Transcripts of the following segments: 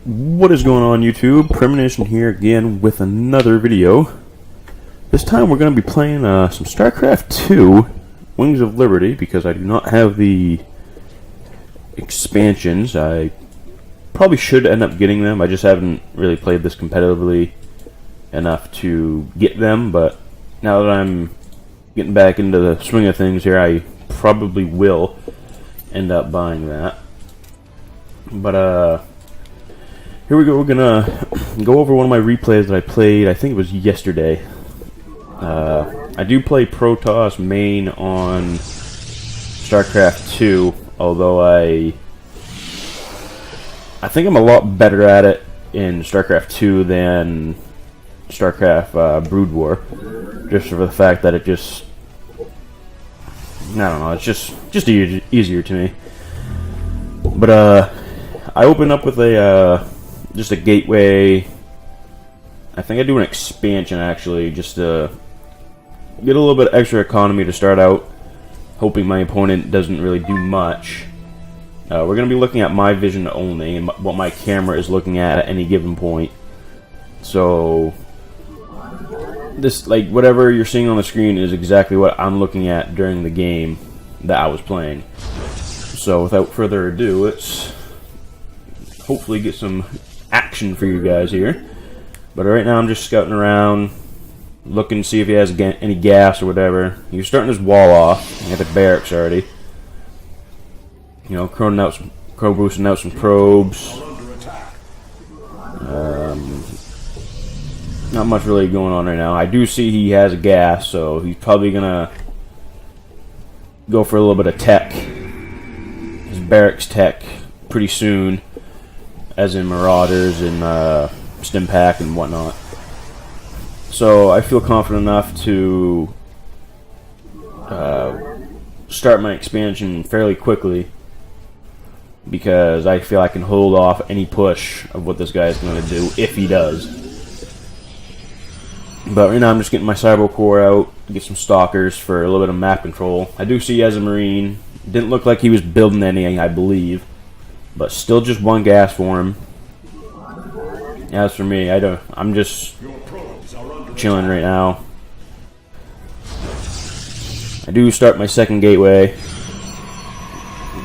What is going on, YouTube? Premonition here again with another video. This time we're going to be playing some Starcraft 2 Wings of Liberty because I do not have the expansions. I probably should end up getting them. I just haven't really played this competitively enough to get them, but now that I'm getting back into the swing of things here, I probably will end up buying that. But here we go. We're gonna go over one of my replays that I played. I think it was yesterday. I do play Protoss main on Starcraft 2, although I think I'm a lot better at it in Starcraft 2 than Starcraft Brood War, just for the fact that it just, I don't know, it's just easier to me. But I open up with a just a gateway. I think I do an expansion actually, just to get a little bit extra economy to start out, hoping my opponent doesn't really do much. We're going to be looking at my vision only and what my camera is looking at any given point. So this, like, whatever you're seeing on the screen is exactly what I'm looking at during the game that I was playing. So without further ado, let's hopefully get some action for you guys here. But right now I'm just scouting around, looking to see if he has any gas or whatever. He's starting his wall off. He got the barracks already. You know, boosting out some probes. Not much really going on right now. I do see he has a gas, so he's probably gonna go for a little bit of tech. His barracks tech pretty soon, as in Marauders and Stimpack and whatnot. So I feel confident enough to start my expansion fairly quickly, because I feel I can hold off any push of what this guy is going to do, if he does. But right now I'm just getting my Cyber Core out, get some Stalkers for a little bit of map control. I do see he has a Marine. Didn't look like he was building anything, I believe, but still just one gas for him. As for me, I'm just chilling right now. I do start my second gateway,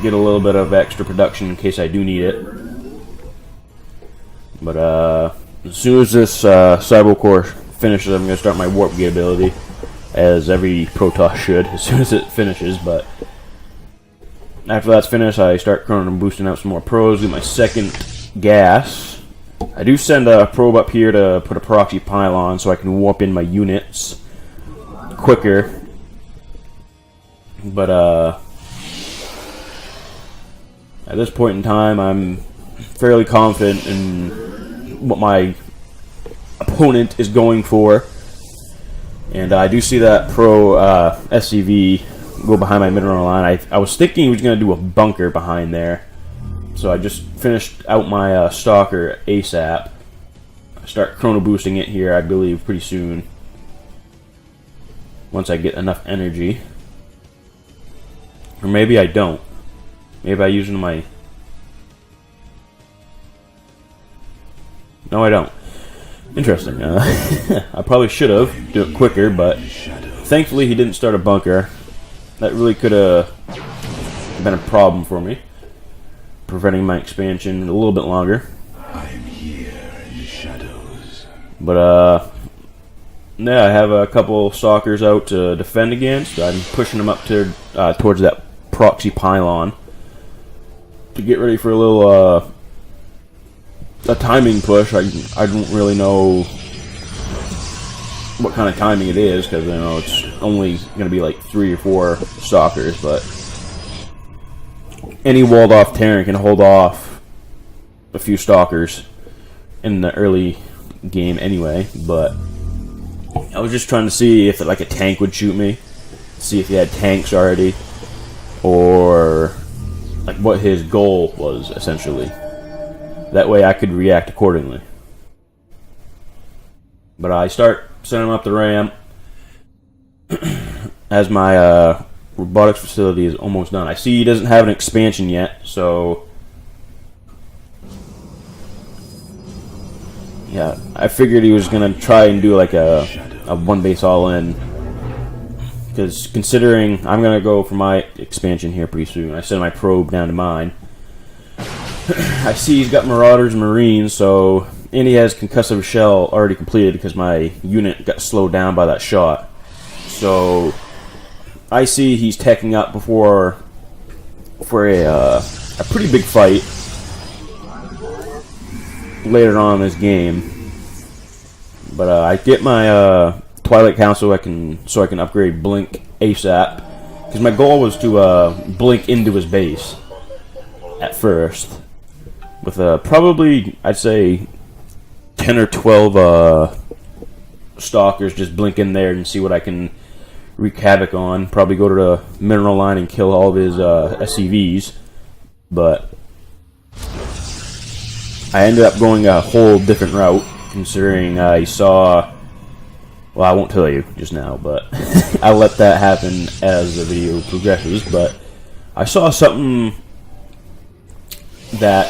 get a little bit of extra production in case I do need it. But as soon as this Cyber Core finishes, I'm going to start my Warp Gate ability, as every Protoss should as soon as it finishes. But after that's finished, I start chrono boosting out some more pros, get my second gas. I do send a probe up here to put a proxy pylon so I can warp in my units quicker. But at this point in time, I'm fairly confident in what my opponent is going for. And I do see that pro SCV go behind my mineral line. I was thinking he was going to do a bunker behind there. So I just finished out my Stalker ASAP. I start chrono boosting it here, I believe, pretty soon, once I get enough energy. Or maybe I don't. Maybe I use my... No, I don't. Interesting. I probably should have do it quicker, but thankfully he didn't start a bunker. That really could have been a problem for me, preventing my expansion a little bit longer. I'm here in the shadows. But yeah, I have a couple Stalkers out to defend against. I'm pushing them up to towards that proxy pylon to get ready for a little a timing push. I don't really know what kind of timing it is, because, you know, it's only going to be like 3 or 4 Stalkers, but any walled off Terran can hold off a few Stalkers in the early game anyway. But I was just trying to see if like a tank would shoot me, see if he had tanks already, or like what his goal was, essentially. That way I could react accordingly. But I start sending him up the ramp as my robotics facility is almost done. I see he doesn't have an expansion yet, so Yeah, I figured he was gonna try and do like a one base all in. Because considering I'm gonna go for my expansion here pretty soon, I sent my probe down to mine. I see he's got Marauders and Marines, so and he has concussive shell already completed because my unit got slowed down by that shot. So I see he's teching up for a pretty big fight later on in this game. But I get my Twilight Council so I can upgrade Blink ASAP, because my goal was to blink into his base at first with probably I'd say 10 or 12 stalkers. Just blink in there and see what I can wreak havoc on. Probably go to the mineral line and kill all of his SCVs, but I ended up going a whole different route, considering I saw, well, I won't tell you just now, but I'll let that happen as the video progresses. But I saw something that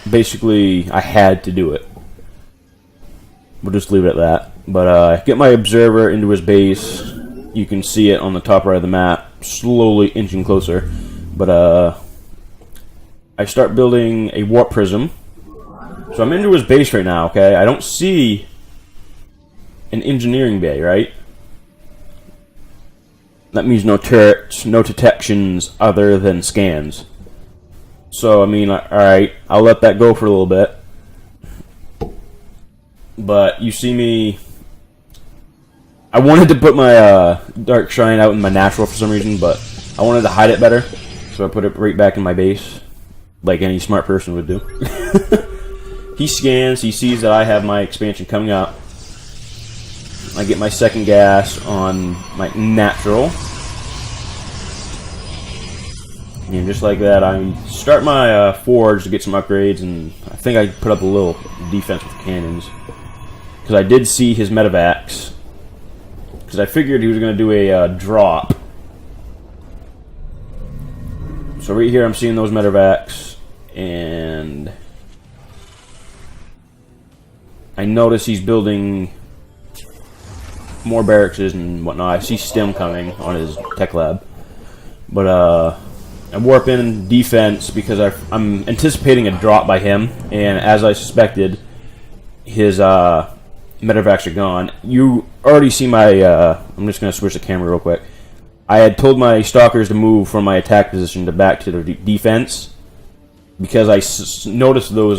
basically I had to do it. We'll just leave it at that. But get my observer into his base. You can see it on the top right of the map, slowly inching closer. But I start building a warp prism. So I'm into his base right now, okay? I don't see an engineering bay, right? That means no turrets, no detections other than scans. So, I mean, alright, I'll let that go for a little bit. But you see me... I wanted to put my Dark Shrine out in my natural for some reason, but I wanted to hide it better. So I put it right back in my base, like any smart person would do. He scans, he sees that I have my expansion coming up. I get my second gas on my natural. And just like that, I start my forge to get some upgrades, and I think I put up a little defense with cannons. Because I did see his medevacs. Because I figured he was going to do a drop. So right here I'm seeing those medevacs, and I notice he's building more barracks and whatnot. I see Stim coming on his tech lab. But I warp in defense because I'm anticipating a drop by him, and as I suspected, his medevacs are gone. You already see my... I'm just going to switch the camera real quick. I had told my stalkers to move from my attack position to back to their defense, because I noticed those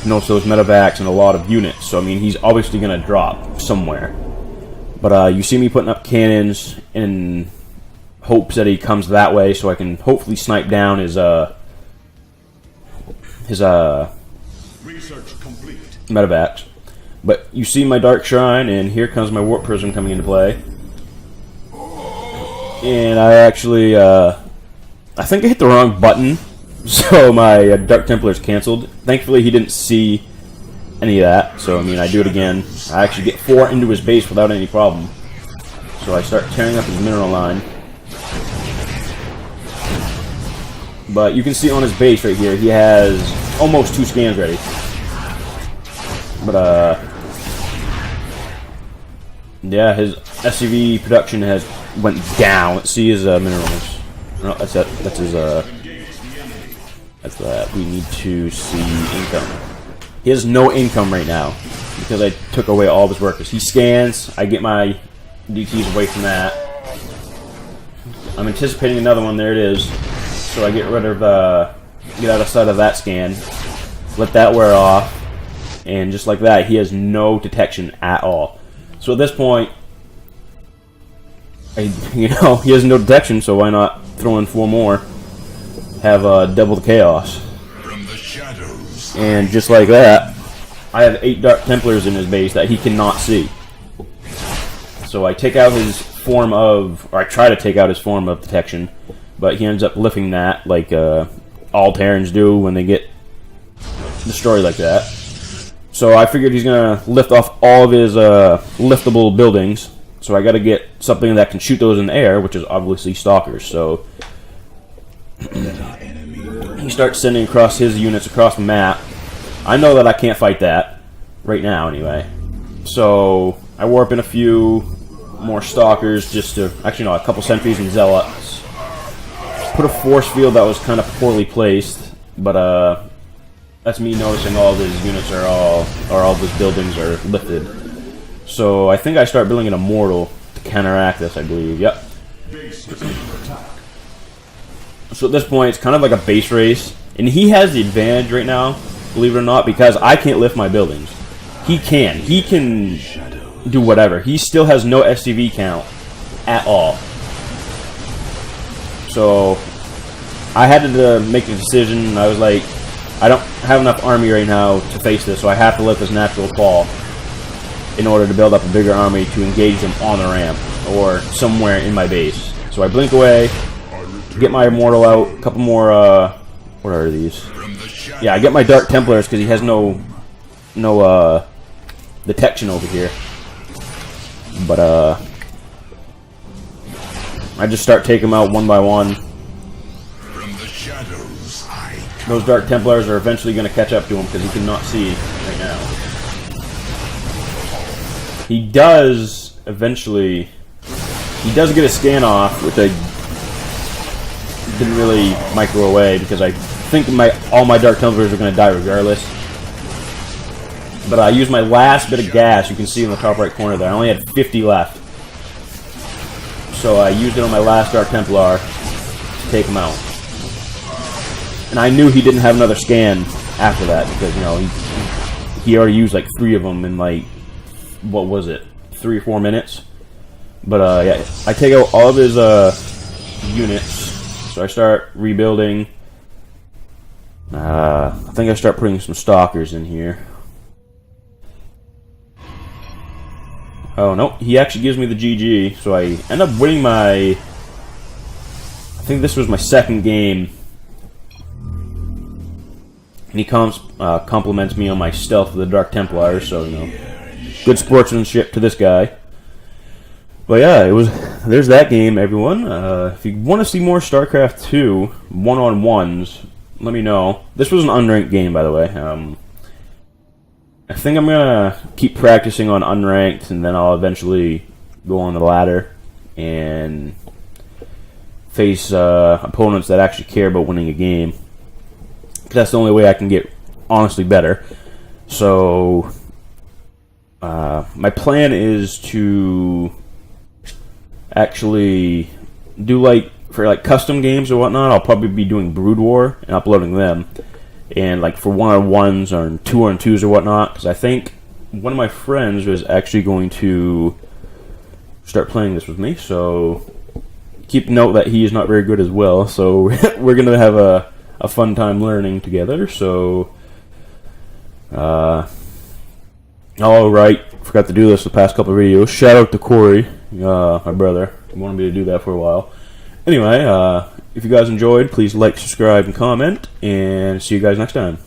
medevacs and a lot of units. So I mean, he's obviously going to drop somewhere. But you see me putting up cannons in hopes that he comes that way, so I can hopefully snipe down his Research complete. medevacs. But you see my Dark Shrine, and here comes my Warp Prism coming into play. And I actually, I think I hit the wrong button, so my Dark Templars canceled. Thankfully, he didn't see any of that, so I mean, I do it again. I actually get 4 into his base without any problem. So I start tearing up his mineral line. But you can see on his base right here, he has almost 2 scans ready. But, yeah, his SCV production has went down. Let's see his minerals. No, that's his, that's that. We need to see income. He has no income right now because I took away all of his workers. He scans. I get my DTs away from that. I'm anticipating another one. There it is. So I get rid of, get out of sight of that scan. Let that wear off. And just like that, he has no detection at all. So at this point, he has no detection, so why not throw in 4 more? Have double the chaos. From the shadows. And just like that, I have 8 Dark Templars in his base that he cannot see. So I take out his form of, or I try to take out his form of detection, but he ends up lifting that like all Terrans do when they get destroyed like that. So I figured he's going to lift off all of his liftable buildings. So I got to get something that can shoot those in the air, which is obviously Stalkers. So he starts sending across his units across the map. I know that I can't fight that right now, anyway. So I warp in a few more stalkers just to actually no, a couple sentries and zealots. Put a force field that was kind of poorly placed, but that's me noticing all these units are all these buildings are lifted. So I think I start building an immortal to counteract this. I believe. Yep. So at this point, it's kind of like a base race, and he has the advantage right now, believe it or not, because I can't lift my buildings. He can. He can do whatever. He still has no SCV count at all. So I had to make a decision. I was like, I don't have enough army right now to face this, so I have to let this natural fall in order to build up a bigger army to engage them on the ramp or somewhere in my base. So I blink away, get my immortal out, a couple more, what are these? Yeah, I get my Dark Templars because he has no detection over here. But, I just start taking them out one by one. Those Dark Templars are eventually going to catch up to him because he cannot see right now. He does eventually... He does get a scan off, which I didn't really micro away because I think all my Dark Templars are going to die regardless. But I used my last bit of gas, you can see in the top right corner there. I only had 50 left. So I used it on my last Dark Templar to take him out. And I knew he didn't have another scan after that because, you know, he already used like 3 of them in like, what was it, 3 or 4 minutes? But yeah, I take out all of his units, so I start rebuilding. I think I start putting some stalkers in here. Oh no, he actually gives me the GG, so I end up winning my... I think this was my second game. And he compliments me on my stealth of the Dark Templars, so, you know, good sportsmanship to this guy. But yeah, there's that game, everyone. If you want to see more StarCraft 2 one-on-ones, let me know. This was an unranked game, by the way. I think I'm gonna keep practicing on unranked, and then I'll eventually go on the ladder and face opponents that actually care about winning a game. That's the only way I can get honestly better. So my plan is to actually do for custom games or whatnot. I'll probably be doing Brood War and uploading them, and like for 1-on-1s or 2-on-2s or whatnot. Because I think one of my friends was actually going to start playing this with me. So keep note that he is not very good as well. So we're gonna have a fun time learning together. So, alright, forgot to do this the past couple of videos. Shout out to Corey, my brother. He wanted me to do that for a while. Anyway, if you guys enjoyed, please like, subscribe, and comment, and see you guys next time.